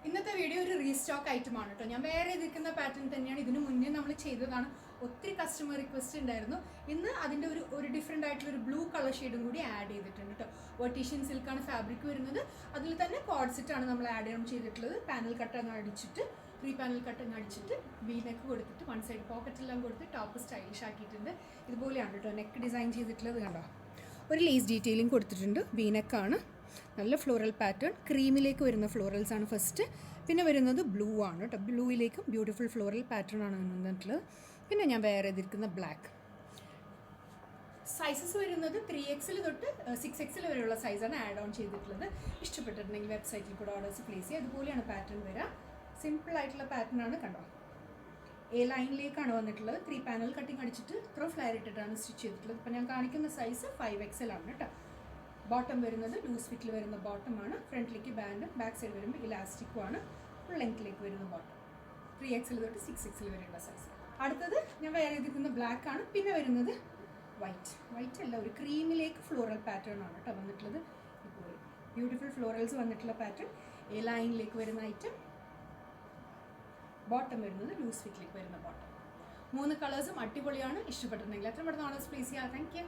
ഇന്നത്തെ വീഡിയോ ഒരു റീസ്റ്റോക്ക് ഐറ്റമാണ് കേട്ടോ. ഞാൻ വേറെ എതിർക്കുന്ന പാറ്റേൺ തന്നെയാണ്. ഇതിനു മുന്നേ നമ്മൾ ചെയ്തതാണ്. ഒത്തിരി കസ്റ്റമർ റിക്വസ്റ്റ് ഉണ്ടായിരുന്നു. ഇന്ന് അതിൻ്റെ ഒരു ഡിഫറെൻ്റ് ആയിട്ടുള്ള ഒരു ബ്ലൂ കളർ ഷെയ്ഡും കൂടി ആഡ് ചെയ്തിട്ടുണ്ട് കേട്ടോ. വെർട്ടീഷ്യൻ സിൽക്കാണ് ഫാബ്രിക് വരുന്നത്. അതിൽ തന്നെ കോഡ് സെറ്റാണ് നമ്മൾ ആഡ് ഓൺ ചെയ്തിട്ടുള്ളത്. പാനൽ കട്ടങ്ങ് അടിച്ചിട്ട് 3 പാനൽ കട്ടങ്ങ് അടിച്ചിട്ട് വി നെക്ക് കൊടുത്തിട്ട് 1 സൈഡ് പോക്കറ്റ് എല്ലാം കൊടുത്ത് ടോപ്പ് സ്റ്റൈലിഷ് ആക്കിയിട്ടുണ്ട്. ഇതുപോലെയാണ് കേട്ടോ നെക്ക് ഡിസൈൻ ചെയ്തിട്ടുള്ളത്. കണ്ടോ, ഒരു ലേസ് ഡീറ്റെയിലിംഗ് കൊടുത്തിട്ടുണ്ട്. വി നെക്കാണ്. നല്ല ഫ്ലോറൽ പാറ്റേൺ, ക്രീമിലേക്ക് വരുന്ന ഫ്ലോറൽസ് ആണ് ഫസ്റ്റ്. പിന്നെ വരുന്നത് ബ്ലൂ ആണ് കേട്ടോ. ബ്ലൂയിലേക്കും ബ്യൂട്ടിഫുൾ ഫ്ലോറൽ പാറ്റേൺ ആണ് വന്നിട്ടുള്ളത്. പിന്നെ ഞാൻ വേറെ എതിർക്കുന്ന ബ്ലാക്ക്. സൈസസ് വരുന്നത് 3XL തൊട്ട് 6XL വരെയുള്ള സൈസാണ് ആഡ് ഓൺ ചെയ്തിട്ടുള്ളത്. ഇഷ്ടപ്പെട്ടിട്ടുണ്ടെങ്കിൽ വെബ്സൈറ്റിൽ കൂടെ ഓർഡേഴ്സ് പ്ലേസ് ചെയ്യുക. അതുപോലെയാണ് പാറ്റേൺ വരിക. സിമ്പിൾ ആയിട്ടുള്ള പാറ്റേൺ ആണ്. കണ്ടോ, എ ലൈനിലേക്കാണ് വന്നിട്ടുള്ളത്. 3 പാനൽ കട്ടിങ് അടിച്ചിട്ട് ഇത്ര ഫ്ലെയർ ഇട്ടിട്ടാണ് സ്റ്റിച്ച് ചെയ്തിട്ടുള്ളത്. ഇപ്പം ഞാൻ കാണിക്കുന്ന സൈസ് 5XL ആണ് കേട്ടോ. ബോട്ടം വരുന്നത് ലൂസ് ഫിറ്റിൽ വരുന്ന ബോട്ടമാണ്. ഫ്രണ്ടിലേക്ക് ബാൻഡും ബാക്ക് സൈഡ് വരുമ്പോൾ ഇലാസ്റ്റിക്കും ആണ്. ഫുൾ ലെങ്ത്തിലേക്ക് വരുന്ന ബോട്ടം. 3XL തൊട്ട് 6XL വരെയുള്ള സൈസ്. അടുത്തത് ഞാൻ വേറെ എതിർക്കുന്ന ബ്ലാക്ക് ആണ്. പിന്നെ വരുന്നത് വൈറ്റ് അല്ല, ഒരു ക്രീമിലേക്ക് ഫ്ലോറൽ പാറ്റേൺ ആണ് കേട്ടോ വന്നിട്ടുള്ളത്. ഇപ്പോൾ ബ്യൂട്ടിഫുൾ ഫ്ലോറൽസ് വന്നിട്ടുള്ള പാറ്റേൺ. എ ലൈനിലേക്ക് വരുന്ന ഐറ്റം. ബോട്ടം വരുന്നത് ലൂസ് ഫിറ്റിലേക്ക് വരുന്ന ബോട്ടം. 3 കളേഴ്സും അടിപൊളിയാണ്. ഇഷ്ടപ്പെട്ടിട്ടുണ്ടെങ്കിൽ എത്ര പെട്ടെന്ന് ഓർഡേഴ്സ് പ്ലേസ് ചെയ്യാം. Thank you.